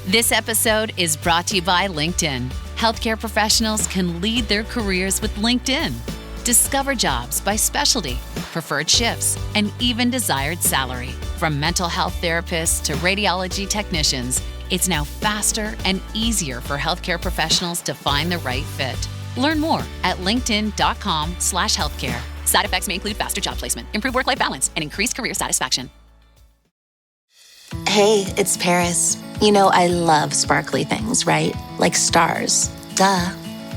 This episode is brought to you by LinkedIn. Healthcare professionals can lead their careers with LinkedIn. Discover jobs by specialty, preferred shifts, and even desired salary. From mental health therapists to radiology technicians, it's now faster and easier for healthcare professionals to find the right fit. Learn more at linkedin.com/healthcare. Side effects may include faster job placement, improved work-life balance, and increased career satisfaction. Hey, it's Paris. You know I love sparkly things, right? Like stars. Duh.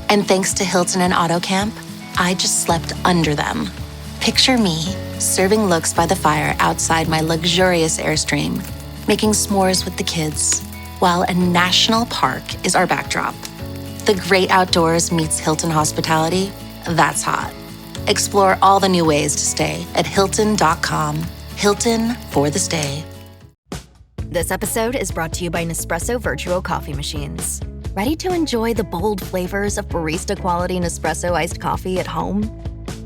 And thanks to Hilton and Auto Camp, I just slept under them. Picture me, serving looks by the fire outside my luxurious Airstream, making s'mores with the kids, while a national park is our backdrop. The great outdoors meets Hilton hospitality. That's hot. Explore all the new ways to stay at Hilton.com. Hilton for the stay. This episode is brought to you by Nespresso Virtuo Coffee Machines. Ready to enjoy the bold flavors of barista-quality Nespresso iced coffee at home?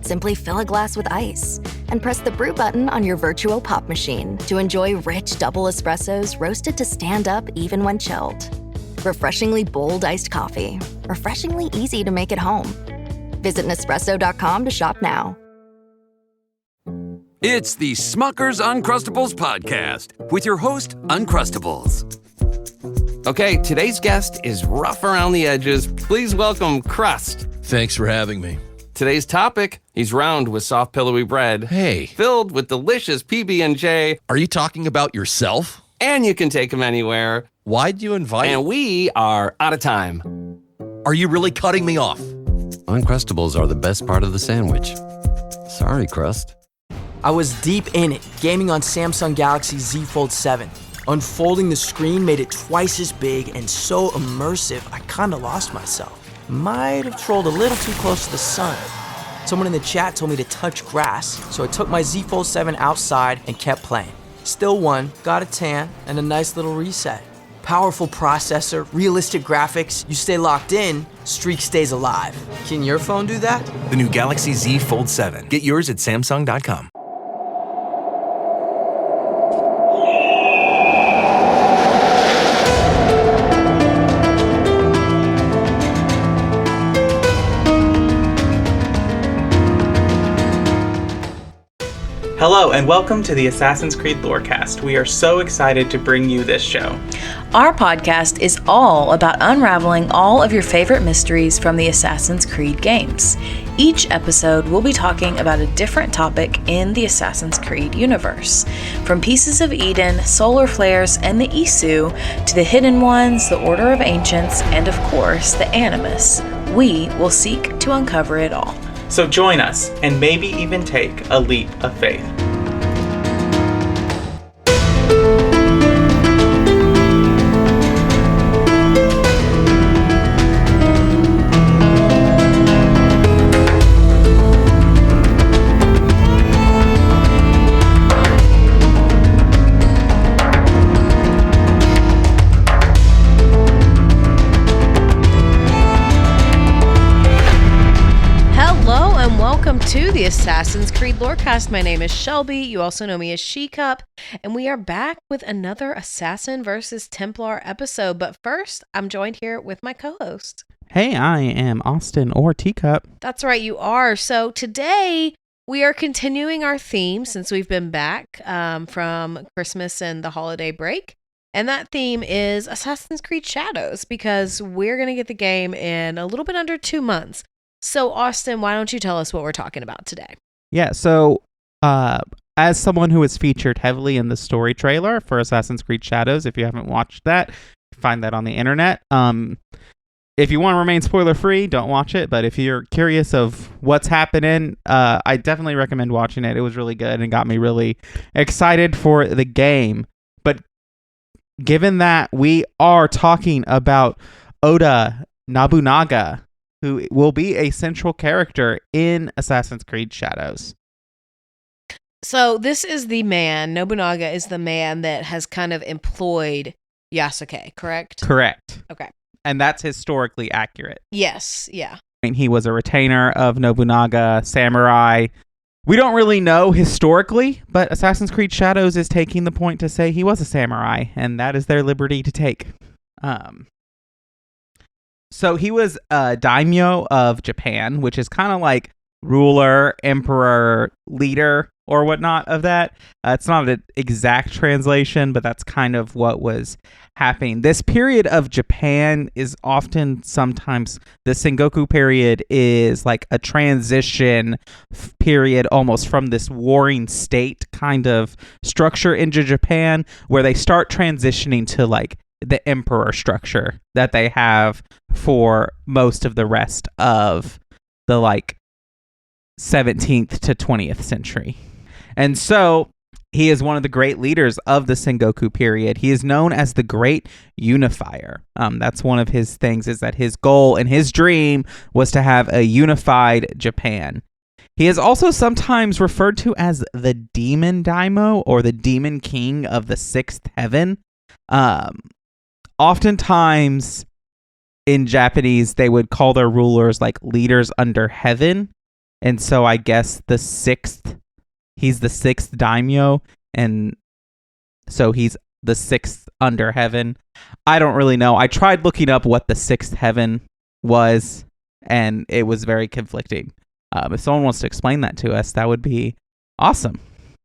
Simply fill a glass with ice and press the brew button on your Virtuo Pop machine to enjoy rich double espressos roasted to stand up even when chilled. Refreshingly bold iced coffee. Refreshingly easy to make at home. Visit Nespresso.com to shop now. It's the Smucker's Uncrustables podcast with your host, Uncrustables. Okay, today's guest is rough around the edges. Please welcome Crust. Thanks for having me. Today's topic, he's round with soft, pillowy bread. Hey. Filled with delicious PB&J. Are you talking about yourself? And you can take him anywhere. Why'd you invite? And we are out of time. Are you really cutting me off? Uncrustables are the best part of the sandwich. Sorry, Crust. I was deep in it, gaming on Samsung Galaxy Z Fold 7. Unfolding the screen made it twice as big and so immersive, I kinda lost myself. Might have trolled a little too close to the sun. Someone in the chat told me to touch grass, so I took my Z Fold 7 outside and kept playing. Still won, got a tan, and a nice little reset. Powerful processor, realistic graphics, you stay locked in, streak stays alive. Can your phone do that? The new Galaxy Z Fold 7. Get yours at Samsung.com. Hello and welcome to the Assassin's Creed Lorecast. We are so excited to bring you this show. Our podcast is all about unraveling all of your favorite mysteries from the Assassin's Creed games. Each episode we'll be talking about a different topic in the Assassin's Creed universe. From Pieces of Eden, solar flares, and the Isu, to the Hidden Ones, the Order of Ancients, and of course, the Animus. We will seek to uncover it all. So join us and maybe even take a leap of faith. To the Assassin's Creed Lorecast. My name is Shelby. You also know me as She-Cup, and we are back with another Assassin versus Templar episode. But first, I'm joined here with my co-host. Hey, I am Austin or Teacup. That's right, you are. So today we are continuing our theme since we've been back from Christmas and the holiday break. And that theme is Assassin's Creed Shadows, because we're going to get the game in a little bit under 2 months. So, Austin, why don't you tell us what we're talking about today? Yeah, so as someone who is featured heavily in the story trailer for Assassin's Creed Shadows, if you haven't watched that, find that on the internet. If you want to remain spoiler-free, don't watch it. But if you're curious of what's happening, I definitely recommend watching it. It was really good and got me really excited for the game. But given that we are talking about Oda Nobunaga, who will be a central character in Assassin's Creed Shadows. So this is the man, Nobunaga is the man that has kind of employed Yasuke, correct? Correct. Okay. And that's historically accurate. Yes, yeah. I mean, he was a retainer of Nobunaga, samurai. We don't really know historically, but Assassin's Creed Shadows is taking the point to say he was a samurai, and that is their liberty to take. So he was a daimyo of Japan, which is kind of like ruler, emperor, leader, or whatnot of that. It's not an exact translation, but that's kind of what was happening. This period of Japan is often sometimes the Sengoku period is like a transition period almost from this warring state kind of structure into Japan where they start transitioning to like the emperor structure that they have for most of the rest of the like 17th to 20th century. And so he is one of the great leaders of the Sengoku period. He is known as the Great Unifier. That's one of his things, is that his goal and his dream was to have a unified Japan. He is also sometimes referred to as the Demon Daimyo or the Demon King of the Sixth Heaven. Oftentimes in Japanese, they would call their rulers like leaders under heaven. And so I guess he's the sixth daimyo, and so he's the sixth under heaven. I don't really know. I tried looking up what the sixth heaven was, and it was very conflicting. If someone wants to explain that to us, that would be awesome.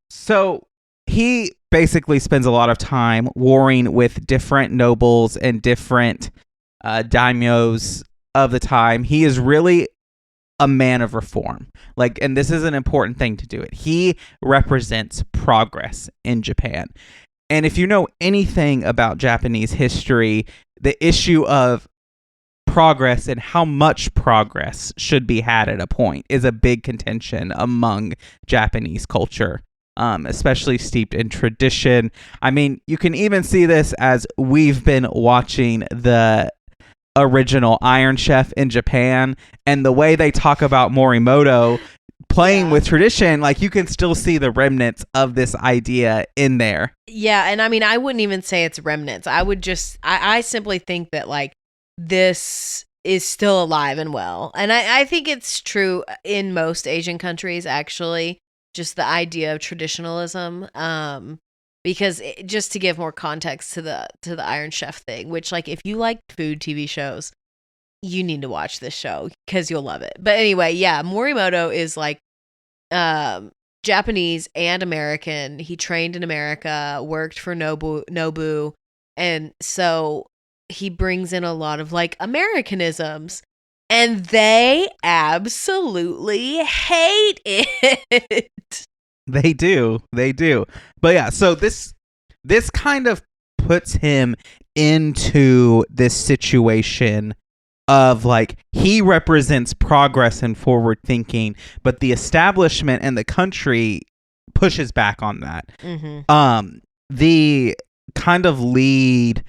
So he basically spends a lot of time warring with different nobles and different daimyos of the time. He is really a man of reform. And this is an important thing to do it. He represents progress in Japan. And if you know anything about Japanese history, the issue of progress and how much progress should be had at a point is a big contention among Japanese culture, especially steeped in tradition. I mean, you can even see this as we've been watching the original Iron Chef in Japan, and the way they talk about Morimoto playing with tradition, you can still see the remnants of this idea in there. Yeah, and I mean, I wouldn't even say it's remnants. I simply think that this is still alive and well. And I think it's true in most Asian countries, actually, just the idea of traditionalism. Because just to give more context to the Iron Chef thing, which if you like food TV shows, you need to watch this show because you'll love it. But anyway, yeah, Morimoto is Japanese and American. He trained in America, worked for Nobu, and so he brings in a lot of Americanisms, and they absolutely hate it. They do. But yeah, so this kind of puts him into this situation of he represents progress and forward thinking, but the establishment and the country pushes back on that. Mm-hmm. The kind of lead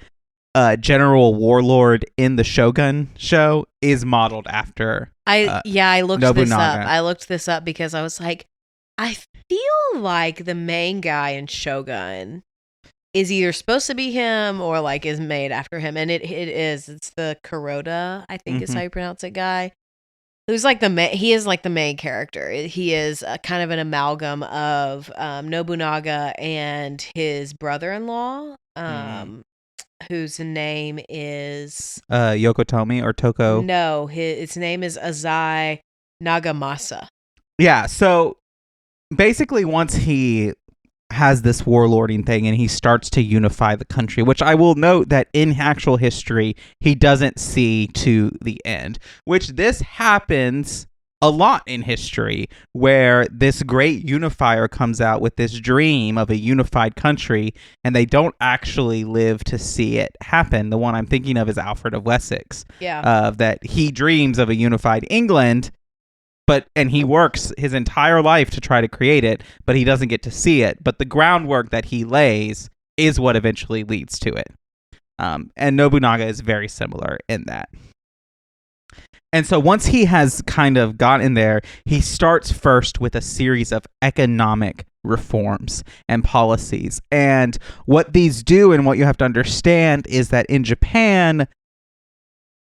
general warlord in the Shogun show is modeled after I looked Nobunaga. I looked this up because I was I feel like the main guy in Shogun is either supposed to be him or is made after him, and it is. It's the Kuroda, I think is how you pronounce it, guy. Who's he is the main character. He is kind of an amalgam of Nobunaga and his brother-in-law, whose name is Yokotomi or Toko. No, his name is Azai Nagamasa. Yeah, so basically once he has this warlording thing and he starts to unify the country, which I will note that in actual history he doesn't see to the end, which this happens a lot in history, where this great unifier comes out with this dream of a unified country and they don't actually live to see it happen. The one I'm thinking of is Alfred of Wessex. Yeah. That he dreams of a unified England, and he works his entire life to try to create it, but he doesn't get to see it. But the groundwork that he lays is what eventually leads to it. And Nobunaga is very similar in that. And so once he has kind of gotten there, he starts first with a series of economic reforms and policies. And what these do, and what you have to understand, is that in Japan,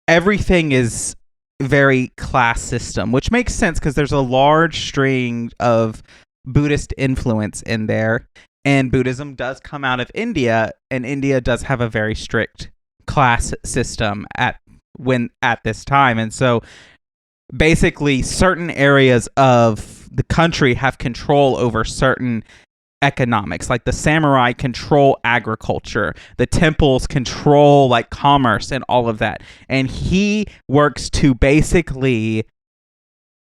everything is very class system, which makes sense because there's a large string of Buddhist influence in there, and Buddhism does come out of India, and India does have a very strict class system at this time. And so basically certain areas of the country have control over certain economics. Like the samurai control agriculture, the temples control like commerce and all of that. And he works to basically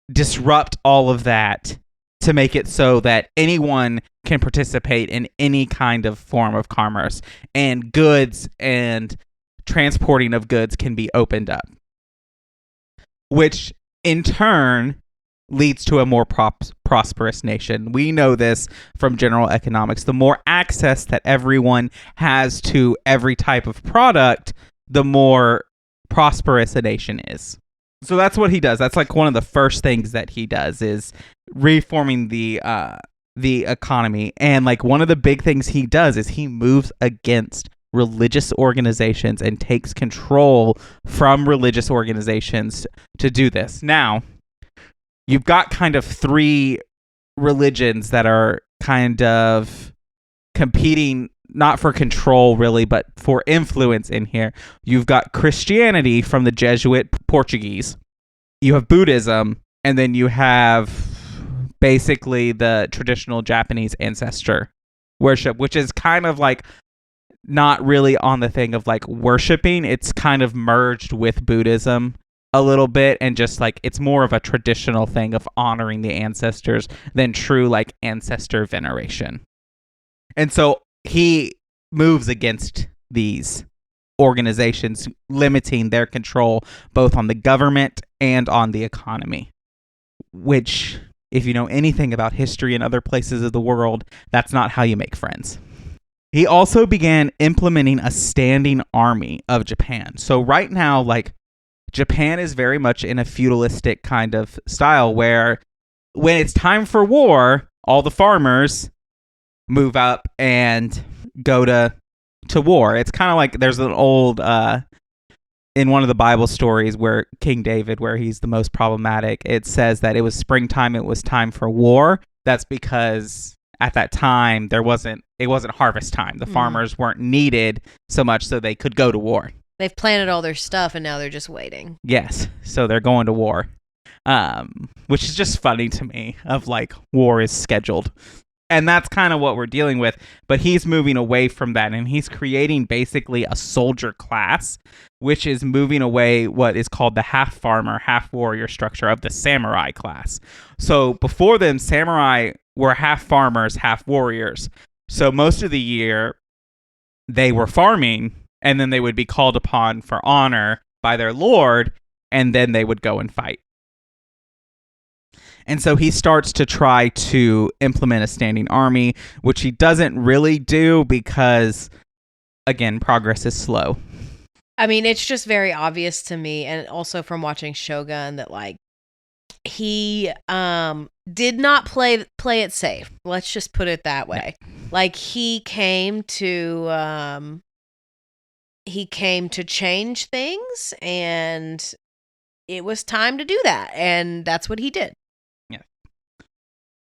disrupt all of that to make it so that anyone can participate in any kind of form of commerce, and goods and transporting of goods can be opened up, which in turn leads to a more prosperous nation. We know this from general economics. The more access that everyone has to every type of product, the more prosperous a nation is. So that's what he does. That's like one of the first things that he does, is reforming the economy. And like one of the big things he does is he moves against religious organizations and takes control from religious organizations to do this. Now, you've got kind of three religions that are kind of competing, not for control really, but for influence in here. You've got Christianity from the Jesuit Portuguese. You have Buddhism, and then you have basically the traditional Japanese ancestor worship, which is kind of like not really on the thing of like worshiping. It's kind of merged with Buddhism a little bit, and just like it's more of a traditional thing of honoring the ancestors than true like ancestor veneration. And so he moves against these organizations, limiting their control both on the government and on the economy, which, if you know anything about history in other places of the world, that's not how you make friends. He also began implementing a standing army of Japan. So right now, like, Japan is very much in a feudalistic kind of style where when it's time for war, all the farmers move up and go to war. It's kind of like there's an old in one of the Bible stories where King David, where he's the most problematic, it says that it was springtime, it was time for war. That's because at that time it wasn't harvest time. The farmers weren't needed so much, so they could go to war. They've planted all their stuff and now they're just waiting. Yes, so they're going to war, which is just funny to me, of like war is scheduled. And that's kind of what we're dealing with. But he's moving away from that, and he's creating basically a soldier class, which is moving away what is called the half farmer, half warrior structure of the samurai class. So before them, samurai were half farmers, half warriors. So most of the year they were farming, and then they would be called upon for honor by their lord, and then they would go and fight. And so he starts to try to implement a standing army, which he doesn't really do because, again, progress is slow. I mean, it's just very obvious to me, and also from watching Shogun, that like he did not play it safe. Let's just put it that way. Like he came to change things, and it was time to do that, and that's what he did.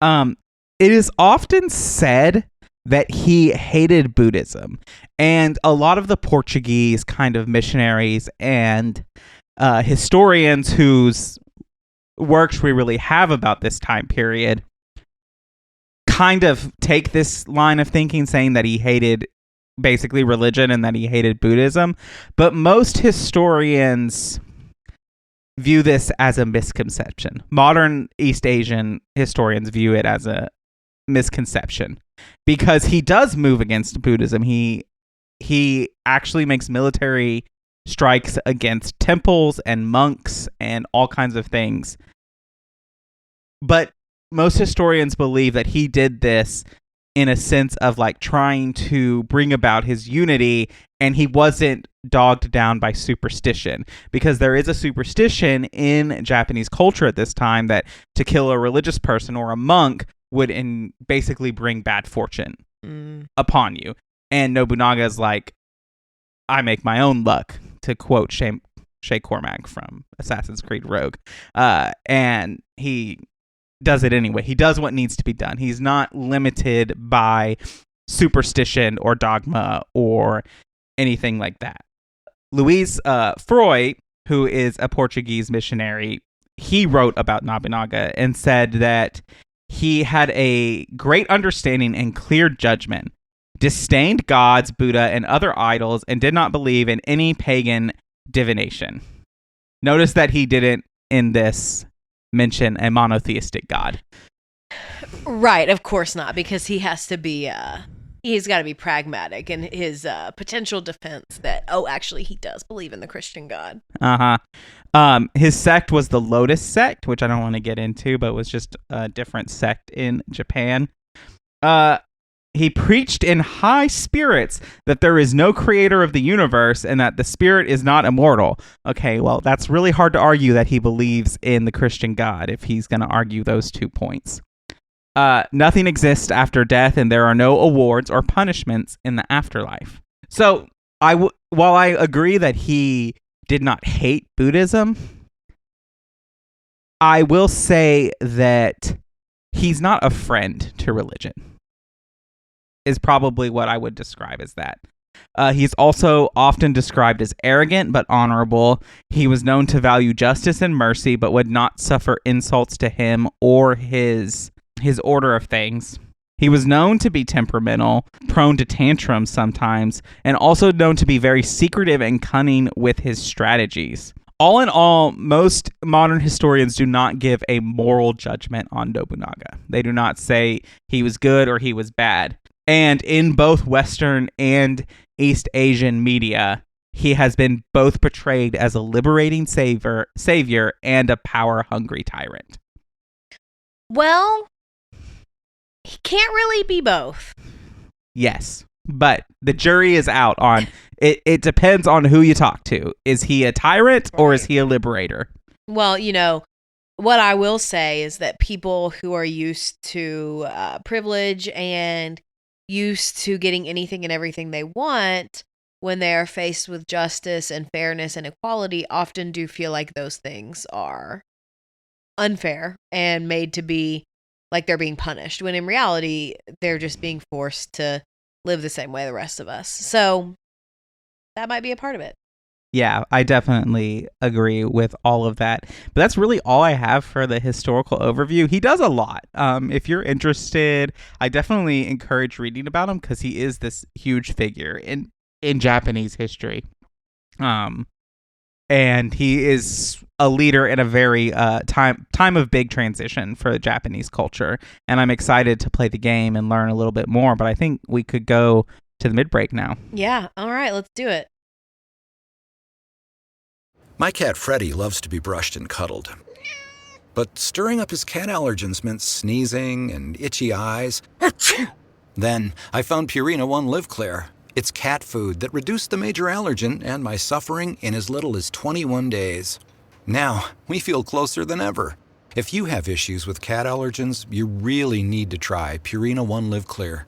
It is often said that he hated Buddhism, and a lot of the Portuguese kind of missionaries and historians whose works we really have about this time period kind of take this line of thinking, saying that he hated basically religion and that he hated Buddhism. But most historians view this as a misconception. Modern East Asian historians view it as a misconception because he does move against Buddhism. He actually makes military strikes against temples and monks and all kinds of things. But most historians believe that he did this in a sense of like trying to bring about his unity, and he wasn't dogged down by superstition, because there is a superstition in Japanese culture at this time that to kill a religious person or a monk would basically bring bad fortune upon you. And Nobunaga is like, I make my own luck, to quote Shay Cormac from Assassin's Creed Rogue. And he does it anyway. He does what needs to be done. He's not limited by superstition or dogma or anything like that. Luis Freud, who is a Portuguese missionary, he wrote about Nobunaga and said that he had a great understanding and clear judgment, disdained gods, Buddha, and other idols, and did not believe in any pagan divination. Notice that he didn't, in this, mention a monotheistic god. Right, of course not, because he has to be, he's got to be pragmatic in his potential defense that, actually, he does believe in the Christian God. His sect was the Lotus sect, which I don't want to get into, but was just a different sect in Japan. He preached in high spirits that there is no creator of the universe and that the spirit is not immortal. Okay, well, that's really hard to argue that he believes in the Christian God if he's going to argue those 2 points. Nothing exists after death, and there are no awards or punishments in the afterlife. So, while I agree that he did not hate Buddhism, I will say that he's not a friend to religion, is probably what I would describe as that. He's also often described as arrogant but honorable. He was known to value justice and mercy, but would not suffer insults to him or his order of things. He was known to be temperamental, prone to tantrums sometimes, and also known to be very secretive and cunning with his strategies. All in all, most modern historians do not give a moral judgment on Nobunaga. They do not say he was good or he was bad. And in both Western and East Asian media, he has been both portrayed as a liberating savior and a power-hungry tyrant. Well, he can't really be both. Yes, but the jury is out on it. It depends on who you talk to. Is he a tyrant or is he a liberator? Well, what I will say is that people who are used to privilege and used to getting anything and everything they want, when they are faced with justice and fairness and equality, often do feel like those things are unfair and made to be like they're being punished, when in reality, they're just being forced to live the same way the rest of us. So that might be a part of it. Yeah, I definitely agree with all of that. But that's really all I have for the historical overview. He does a lot. If you're interested, I definitely encourage reading about him because he is this huge figure in Japanese history. And he is a leader in a very time of big transition for Japanese culture. And I'm excited to play the game and learn a little bit more. But I think we could go to the mid-break now. Yeah. All right. Let's do it. My cat Freddie loves to be brushed and cuddled. But stirring up his cat allergens meant sneezing and itchy eyes. Then I found Purina One Live Clear. It's cat food that reduced the major allergen and my suffering in as little as 21 days. Now, we feel closer than ever. If you have issues with cat allergens, you really need to try Purina One Live Clear.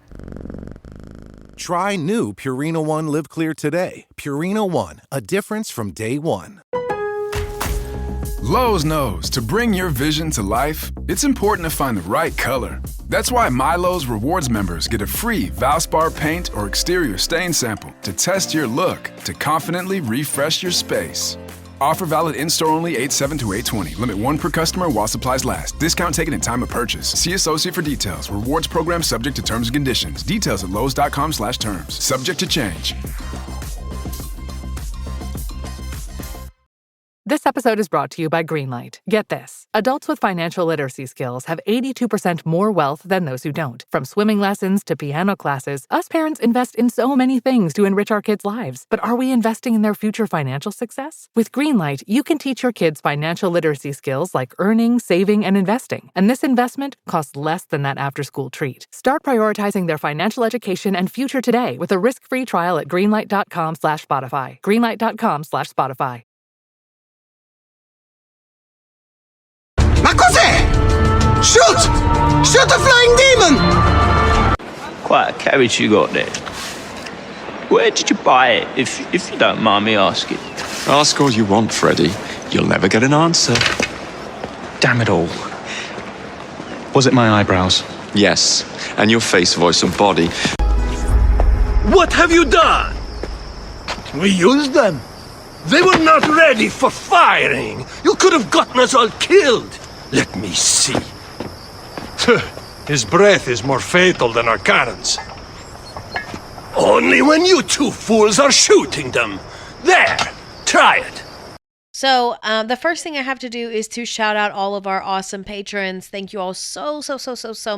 Try new Purina One Live Clear today. Purina One, a difference from day one. Lowe's knows to bring your vision to life, it's important to find the right color. That's why MyLowe's Rewards members get a free Valspar paint or exterior stain sample to test your look to confidently refresh your space. Offer valid in-store only 8/7 to 8/20. Limit 1 per customer while supplies last. Discount taken in time of purchase. See associate for details. Rewards program subject to terms and conditions. Details at lowes.com/terms. Subject to change. This episode is brought to you by Greenlight. Get this. Adults with financial literacy skills have 82% more wealth than those who don't. From swimming lessons to piano classes, us parents invest in so many things to enrich our kids' lives. But are we investing in their future financial success? With Greenlight, you can teach your kids financial literacy skills like earning, saving, and investing. And this investment costs less than that after-school treat. Start prioritizing their financial education and future today with a risk-free trial at greenlight.com/Spotify. Greenlight.com/Spotify. Ma cos'è? Shoot! Shoot a flying demon! Quite a carriage you got there. Where did you buy it, if you don't mind me asking? Ask all you want, Freddy. You'll never get an answer. Damn it all. Was it my eyebrows? Yes, and your face, voice, and body. What have you done? We used them. They were not ready for firing. You could have gotten us all killed. Let me see. His breath is more fatal than our cannons. Only when you two fools are shooting them. There, try it. So the first thing I have to do is to shout out all of our awesome patrons. Thank you all so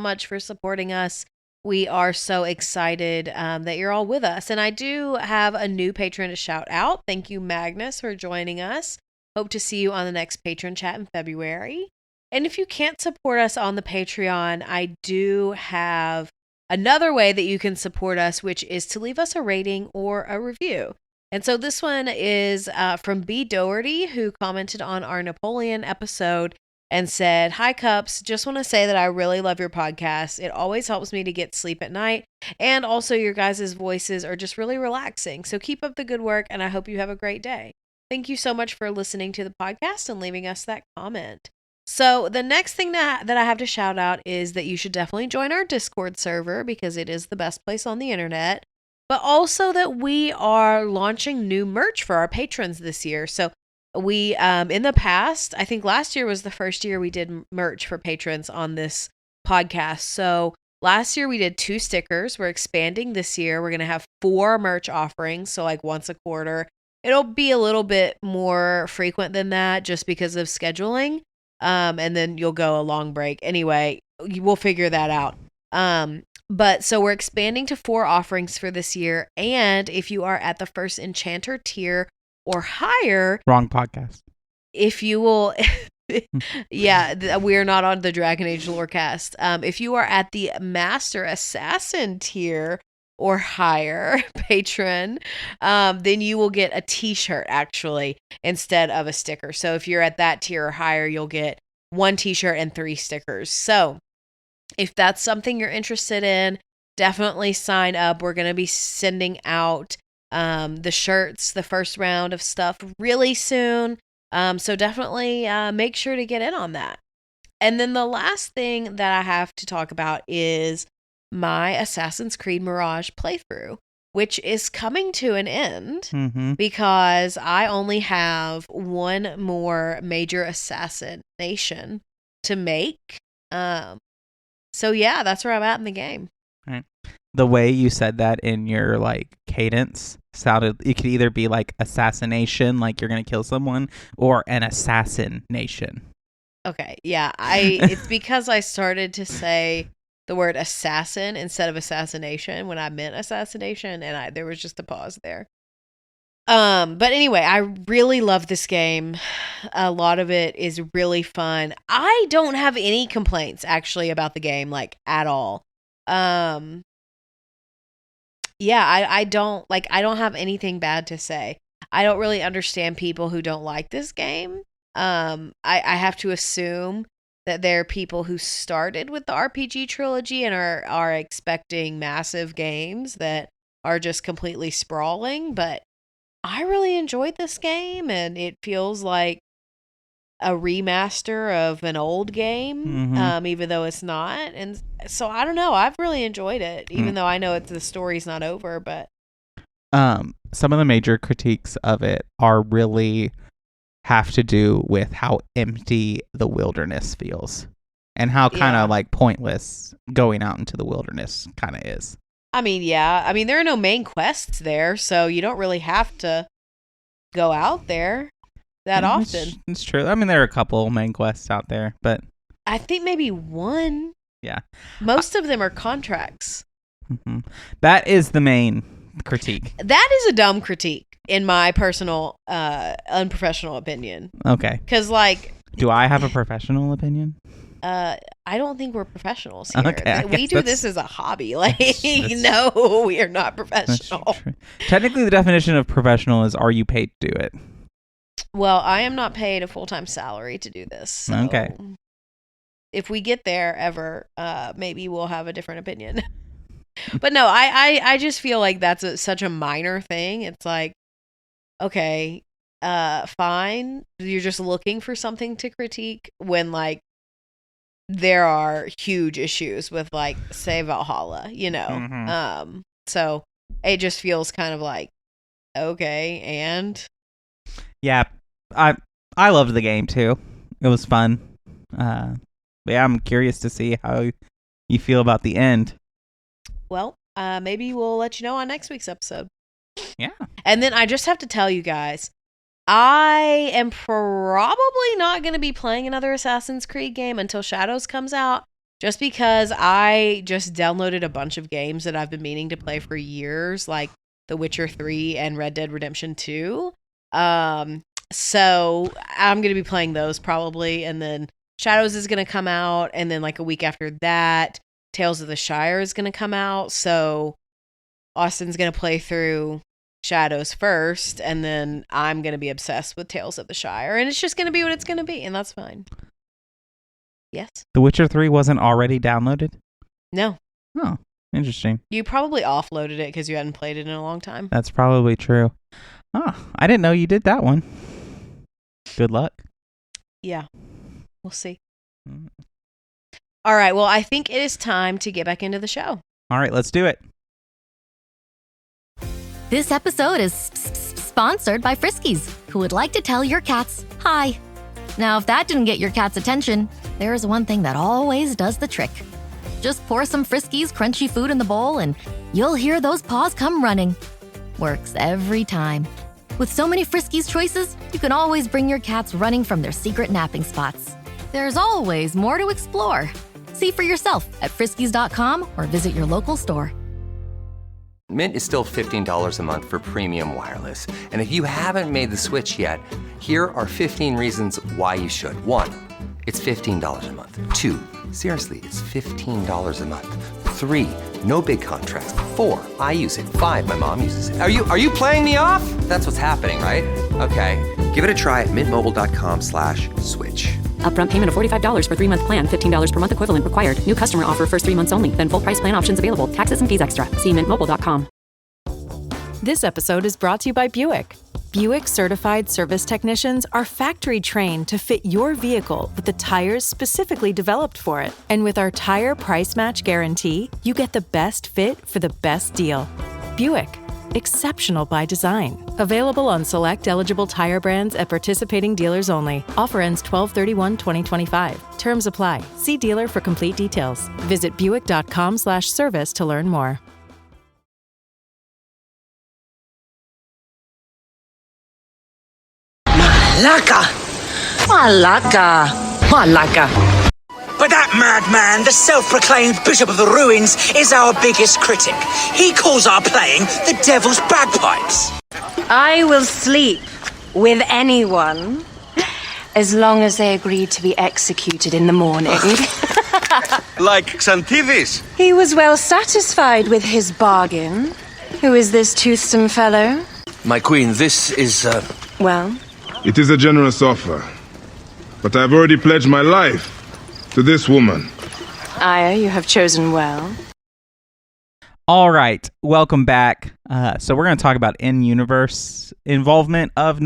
much for supporting us. We are so excited that you're all with us. And I do have a new patron to shout out. Thank you, Magnus, for joining us. Hope to see you on the next patron chat in February. And if you can't support us on the Patreon, I do have another way that you can support us, which is to leave us a rating or a review. And so this one is from B. Doherty, who commented on our Napoleon episode and said, "Hi, Cups. Just want to say that I really love your podcast. It always helps me to get sleep at night. And also your guys' voices are just really relaxing. So keep up the good work, and I hope you have a great day." Thank you so much for listening to the podcast and leaving us that comment. So the next thing that I have to shout out is that you should definitely join our Discord server because it is the best place on the internet. But also that we are launching new merch for our patrons this year. So we, in the past, I think last year was the first year we did merch for patrons on this podcast. So last year we did 2 stickers. We're expanding this year. We're going to have 4 merch offerings. So like once a quarter. It'll be a little bit more frequent than that just because of scheduling. And then you'll go a long break. Anyway, we'll figure that out. But so we're expanding to 4 offerings for this year. And if you are at the first Enchanter tier or higher. Wrong podcast. If you will. Yeah, we are not on the Dragon Age Lorecast. If you are at the Master Assassin tier or higher patron, then you will get a t-shirt actually instead of a sticker. So if you're at that tier or higher, you'll get 1 t-shirt and 3 stickers. So if that's something you're interested in, definitely sign up. We're going to be sending out the shirts, the first round of stuff really soon. So definitely make sure to get in on that. And then the last thing that I have to talk about is my Assassin's Creed Mirage playthrough, which is coming to an end because I only have 1 more major assassination to make. So yeah, that's where I'm at in the game. Right. The way you said that in your like cadence sounded, it could either be like assassination, like you're gonna kill someone, or an assassination. Okay, yeah, it's because I started to say the word assassin instead of assassination when I meant assassination, and there was just a pause there. But anyway, I really love this game. A lot of it is really fun. I don't have any complaints actually about the game, like at all. Yeah, I don't have anything bad to say. I don't really understand people who don't like this game. I have to assume that there are people who started with the RPG trilogy and are expecting massive games that are just completely sprawling, but I really enjoyed this game, and it feels like a remaster of an old game, even though it's not. And so I don't know. I've really enjoyed it, even though I know the story's not over. But some of the major critiques of it are really have to do with how empty the wilderness feels and how kind of like pointless going out into the wilderness kind of is. I mean, yeah. I mean, there are no main quests there, so you don't really have to go out there that often. It's true. I mean, there are a couple main quests out there, but I think maybe 1. Yeah. Most of them are contracts. That is the main critique. That is a dumb critique, in my personal, unprofessional opinion. Okay. Because, like... Do I have a professional opinion? I don't think we're professionals here. Okay, we do this as a hobby. Like, no, we are not professional. Technically, the definition of professional is, are you paid to do it? Well, I am not paid a full-time salary to do this. So okay. If we get there ever, maybe we'll have a different opinion. But no, I just feel like that's such a minor thing. It's like, okay, fine. You're just looking for something to critique when, like, there are huge issues with, like, say Valhalla, you know. So it just feels kind of like, okay, and Yeah, I loved the game too. It was fun. But yeah, I'm curious to see how you feel about the end. Well, maybe we'll let you know on next week's episode. Yeah. And then I just have to tell you guys, I am probably not going to be playing another Assassin's Creed game until Shadows comes out, just because I just downloaded a bunch of games that I've been meaning to play for years, like The Witcher 3 and Red Dead Redemption 2. So I'm going to be playing those probably, and then Shadows is going to come out, and then like a week after that, Tales of the Shire is going to come out, so Austin's going to play through Shadows first, and then I'm going to be obsessed with Tales of the Shire, and it's just going to be what it's going to be, and that's fine. Yes? The Witcher 3 wasn't already downloaded? No. Oh, interesting. You probably offloaded it because you hadn't played it in a long time. That's probably true. Oh, I didn't know you did that one. Good luck. Yeah. We'll see. All right, well, I think it is time to get back into the show. All right, let's do it. This episode is sponsored by Friskies, who would like to tell your cats hi. Now, if that didn't get your cat's attention, there is one thing that always does the trick. Just pour some Friskies crunchy food in the bowl and you'll hear those paws come running. Works every time. With so many Friskies choices, you can always bring your cats running from their secret napping spots. There's always more to explore. See for yourself at friskies.com or visit your local store. Mint is still $15 a month for premium wireless. And if you haven't made the switch yet, here are 15 reasons why you should. 1, it's $15 a month. 2, seriously, it's $15 a month. 3, no big contracts. 4, I use it. 5, my mom uses it. Are you playing me off? That's what's happening, right? Okay, give it a try at mintmobile.com/switch. Upfront payment of $45 for 3-month plan, $15 per month equivalent required. New customer offer first 3 months only. Then full price plan options available. Taxes and fees extra. See mintmobile.com. This episode is brought to you by Buick. Buick certified service technicians are factory trained to fit your vehicle with the tires specifically developed for it. And with our tire price match guarantee, you get the best fit for the best deal. Buick. Exceptional by design. Available on select eligible tire brands at participating dealers only. Offer ends 12/31/2025. Terms apply. See dealer for complete details. Visit buick.com/service to learn more. Malaka. But that madman, the self-proclaimed Bishop of the Ruins, is our biggest critic. He calls our playing the devil's bagpipes. I will sleep with anyone as long as they agree to be executed in the morning. Like Xantivis. He was well satisfied with his bargain. Who is this toothsome fellow? My queen, this is, Well? It is a generous offer, but I've already pledged my life to this woman. Aya, you have chosen well. All right, welcome back. So we're going to talk about in-universe involvement of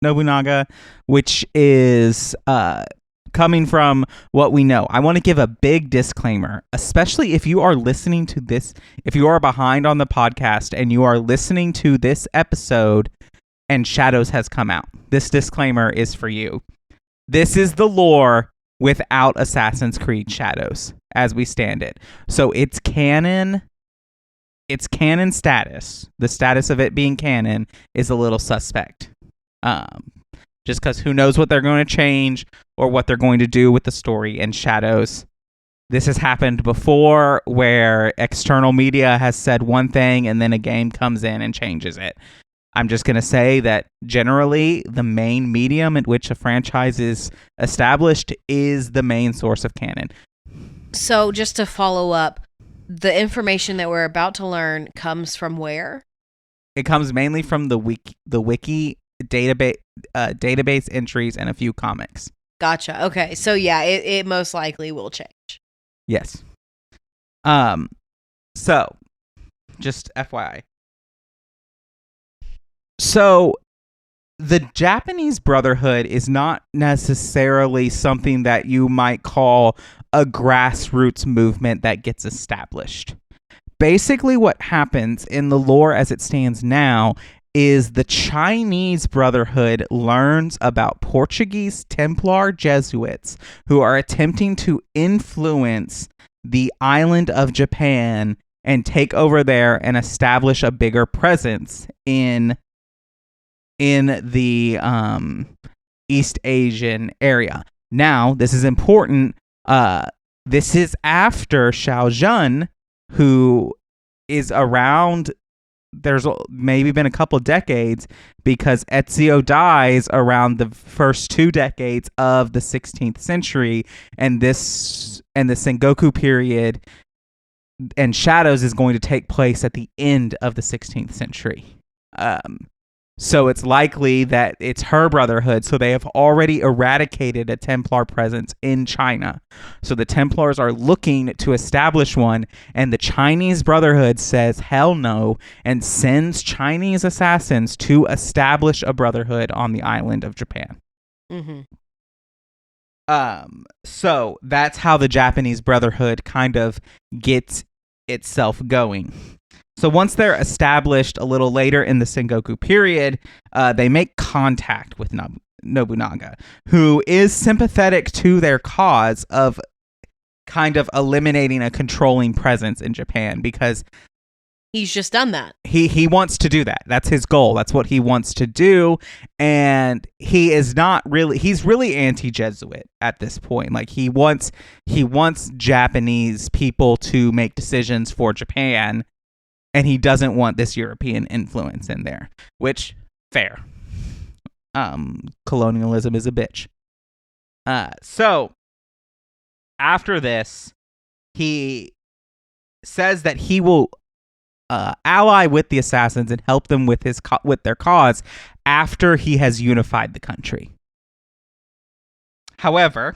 Nobunaga, which is coming from what we know. I want to give a big disclaimer, especially if you are listening to this, if you are behind on the podcast and you are listening to this episode and Shadows has come out. This disclaimer is for you. This is the lore without Assassin's Creed Shadows as we stand it. So it's canon. Its canon status, the status of it being canon, is a little suspect. Just because who knows what they're going to change or what they're going to do with the story in Shadows. This has happened before where external media has said one thing and then a game comes in and changes it. I'm just going to say that generally the main medium in which a franchise is established is the main source of canon. So just to follow up, the information that we're about to learn comes from where? It comes mainly from the wiki database entries and a few comics. Gotcha. Okay. So yeah, it most likely will change. Yes. So just FYI. So the Japanese Brotherhood is not necessarily something that you might call a grassroots movement that gets established. Basically what happens in the lore as it stands now is the Chinese Brotherhood learns about Portuguese Templar Jesuits who are attempting to influence the island of Japan and take over there and establish a bigger presence in the East Asian area. Now, this is important. This is after Xiao Zhen, who is around. There's maybe been a couple decades, because Ezio dies around the first 2 decades of the 16th century, and the Sengoku period and Shadows is going to take place at the end of the 16th century. So it's likely that it's her brotherhood. So they have already eradicated a Templar presence in China. So the Templars are looking to establish one, and the Chinese Brotherhood says hell no and sends Chinese assassins to establish a brotherhood on the island of Japan. Mm-hmm. So that's how the Japanese Brotherhood kind of gets itself going. So once they're established a little later in the Sengoku period, they make contact with Nobunaga, who is sympathetic to their cause of kind of eliminating a controlling presence in Japan, because he's just done that. He wants to do that. That's his goal. That's what he wants to do. And he's really anti-Jesuit at this point. Like he wants Japanese people to make decisions for Japan, and he doesn't want this European influence in there, which, fair. Colonialism is a bitch. So, after this, he says that he will ally with the assassins and help them with their cause after he has unified the country. However,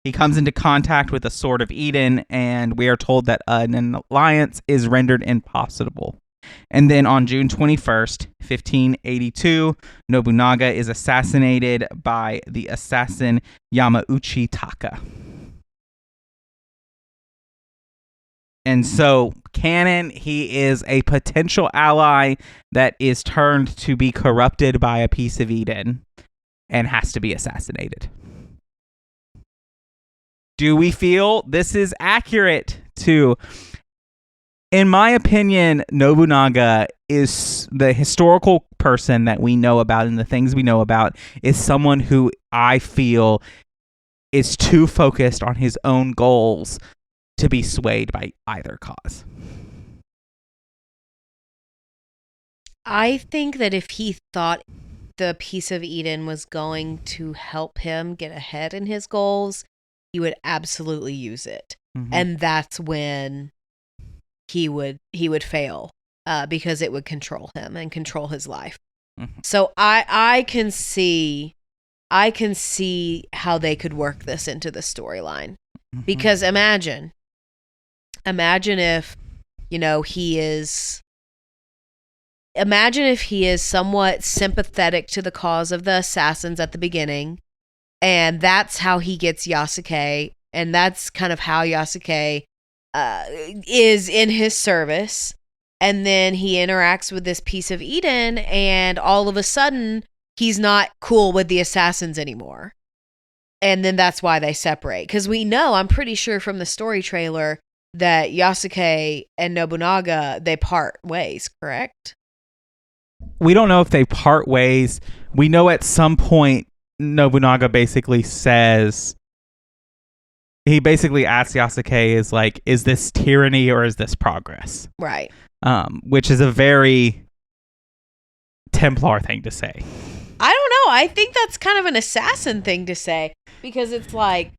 he comes into contact with the Sword of Eden, and we are told that an alliance is rendered impossible. And then on June 21st, 1582, Nobunaga is assassinated by the assassin Yamauchi Taka. And so, canon, he is a potential ally that is turned to be corrupted by a piece of Eden and has to be assassinated. Do we feel this is accurate to... In my opinion, Nobunaga is the historical person that we know about, and the things we know about is someone who I feel is too focused on his own goals to be swayed by either cause. I think that if he thought the piece of Eden was going to help him get ahead in his goals, he would absolutely use it. Mm-hmm. And that's when he would fail, because it would control him and control his life. Mm-hmm. So I can see how they could work this into the storyline. Mm-hmm. Because imagine if, imagine if he is somewhat sympathetic to the cause of the assassins at the beginning, and that's how he gets Yasuke, and that's kind of how Yasuke is in his service, and then he interacts with this piece of Eden, and all of a sudden, he's not cool with the assassins anymore. And then that's why they separate. Because we know, I'm pretty sure from the story trailer, that Yasuke and Nobunaga, they part ways, correct? We don't know if they part ways. We know at some point Nobunaga basically asks Yasuke, is this tyranny or is this progress? Right. Which is a very Templar thing to say. I don't know. I think that's kind of an assassin thing to say, because it's like,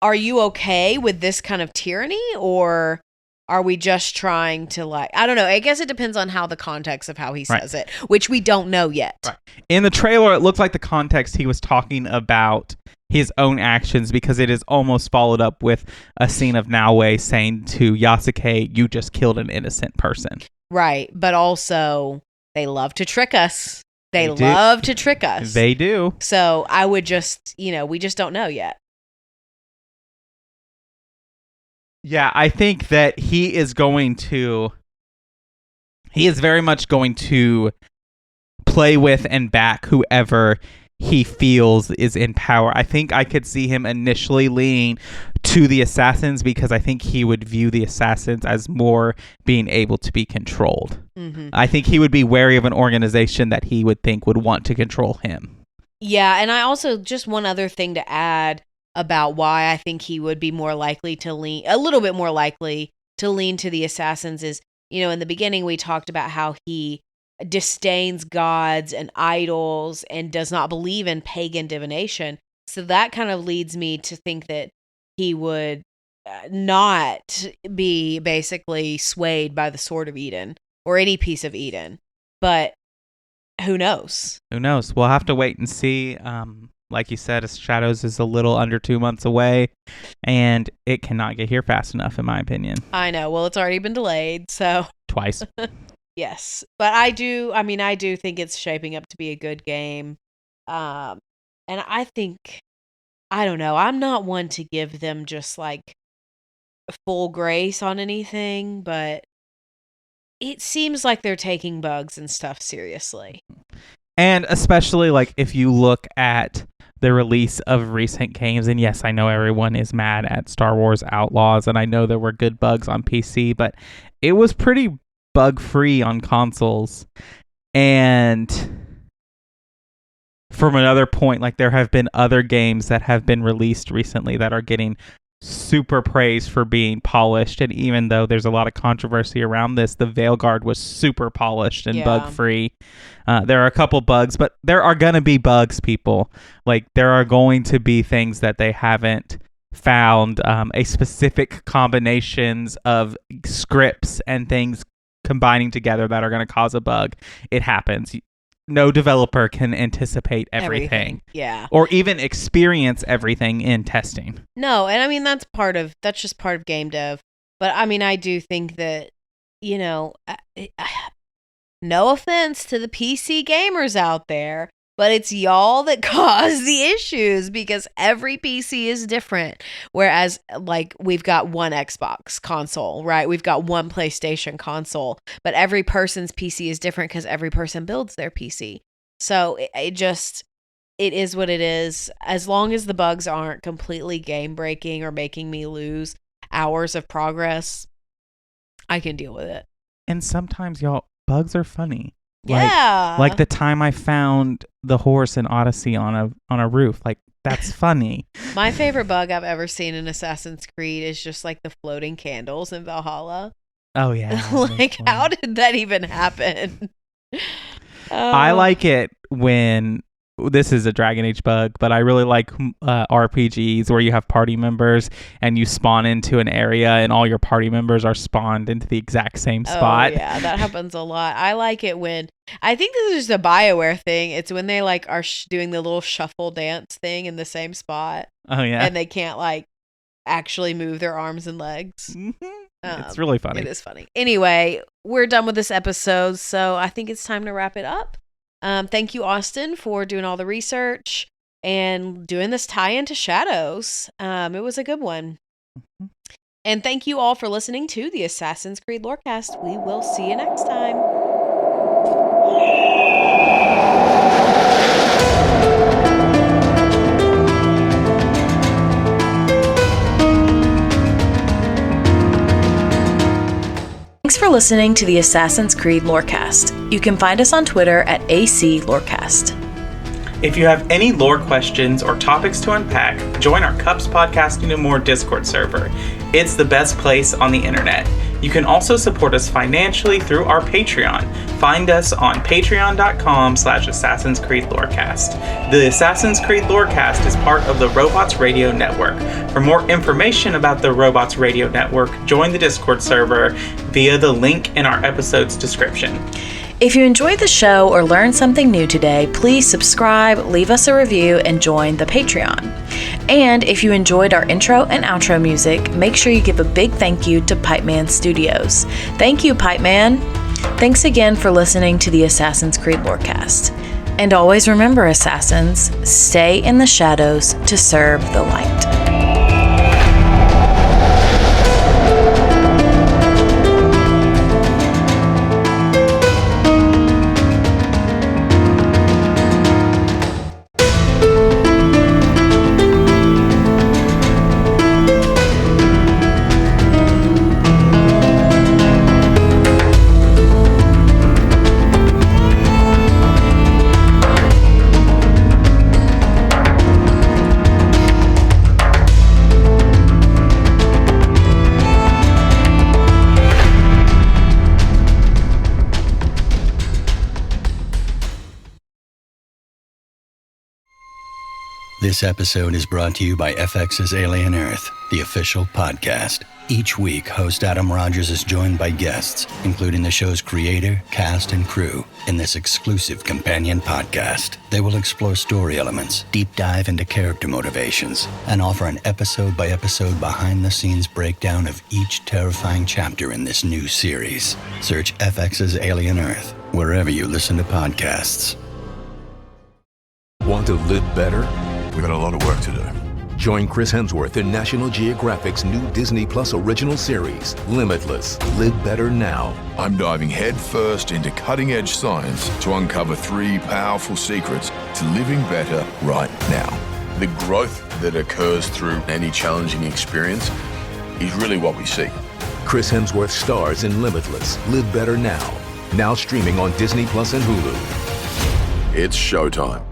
are you okay with this kind of tyranny, or are we just trying to, I don't know. I guess it depends on how the context of how he says it, which we don't know yet. Right. In the trailer, it looked like the context he was talking about his own actions, because it is almost followed up with a scene of Naoe saying to Yasuke, you just killed an innocent person. Right. But also, they love to trick us. They love to trick us. They do. So I would just, we just don't know yet. Yeah, I think that he is very much going to play with and back whoever he feels is in power. I think I could see him initially leaning to the assassins because I think he would view the assassins as more being able to be controlled. Mm-hmm. I think he would be wary of an organization that he would think would want to control him. Yeah, and I also, just one other thing to add about why I think he would be more likely to lean, a little bit more likely to lean to the assassins is, in the beginning we talked about how he disdains gods and idols and does not believe in pagan divination. So that kind of leads me to think that he would not be basically swayed by the Sword of Eden or any piece of Eden. But who knows? Who knows? We'll have to wait and see. Like you said, Shadows is a little under 2 months away, and it cannot get here fast enough, in my opinion. I know. Well, it's already been delayed, so... Twice. Yes. But I do think it's shaping up to be a good game. And I think, I don't know, I'm not one to give them just like full grace on anything, but it seems like they're taking bugs and stuff seriously. And especially like if you look at the release of recent games, and yes, I know everyone is mad at Star Wars Outlaws, and I know there were good bugs on PC, but it was pretty bug-free on consoles. And from another point, like there have been other games that have been released recently that are getting super praise for being polished, and even though there's a lot of controversy around this, the Veilguard was super polished and bug-free. There are a couple bugs, but there are gonna be bugs, people. Like there are going to be things that they haven't found, a specific combinations of scripts and things combining together that are going to cause a bug. It happens. No developer can anticipate everything. Yeah. Or even experience everything in testing. No, and I mean that's just part of game dev. But I mean I do think that, no offense to the PC gamers out there, but it's y'all that cause the issues because every PC is different. Whereas, like, we've got one Xbox console, right? We've got one PlayStation console, but every person's PC is different because every person builds their PC. So it is what it is. As long as the bugs aren't completely game breaking or making me lose hours of progress, I can deal with it. And sometimes, y'all, bugs are funny. Like the time I found the horse in Odyssey on a roof. Like, that's funny. My favorite bug I've ever seen in Assassin's Creed is just like the floating candles in Valhalla. Oh, yeah. Like, how did that even happen? I like it when... This is a Dragon Age bug, but I really like RPGs where you have party members and you spawn into an area and all your party members are spawned into the exact same spot. Oh, yeah, that happens a lot. I like it when... I think this is just a BioWare thing. It's when they like are doing the little shuffle dance thing in the same spot. Oh, yeah. And they can't like actually move their arms and legs. It's really funny. It is funny. Anyway, we're done with this episode, so I think it's time to wrap it up. Thank you, Austin, for doing all the research and doing this tie-in to Shadows. It was a good one. Mm-hmm. And thank you all for listening to the Assassin's Creed Lorecast. We will see you next time. Thanks for listening to the Assassin's Creed Lorecast. You can find us on Twitter at AC Lorecast. If you have any lore questions or topics to unpack, join our Cups Podcasting and More Discord server. It's the best place on the internet. You can also support us financially through our Patreon. Find us on patreon.com/Assassin's Creed Lorecast. The Assassin's Creed Lorecast is part of the Robots Radio Network. For more information about the Robots Radio Network, join the Discord server via the link in our episode's description. If you enjoyed the show or learned something new today, please subscribe, leave us a review, and join the Patreon. And if you enjoyed our intro and outro music, make sure you give a big thank you to Pipeman Studios. Thank you, Pipeman. Thanks again for listening to the Assassin's Creed Lorecast. And always remember, Assassins, stay in the shadows to serve the light. This episode is brought to you by FX's Alien Earth, the official podcast. Each week, host Adam Rogers is joined by guests, including the show's creator, cast, and crew, in this exclusive companion podcast. They will explore story elements, deep dive into character motivations, and offer an episode-by-episode behind-the-scenes breakdown of each terrifying chapter in this new series. Search FX's Alien Earth wherever you listen to podcasts. Want to live better? We got a lot of work to do. Join Chris Hemsworth in National Geographic's new Disney Plus original series, Limitless. Live Better Now. I'm diving headfirst into cutting-edge science to uncover 3 powerful secrets to living better right now. The growth that occurs through any challenging experience is really what we seek. Chris Hemsworth stars in Limitless. Live Better Now. Now streaming on Disney Plus and Hulu. It's showtime.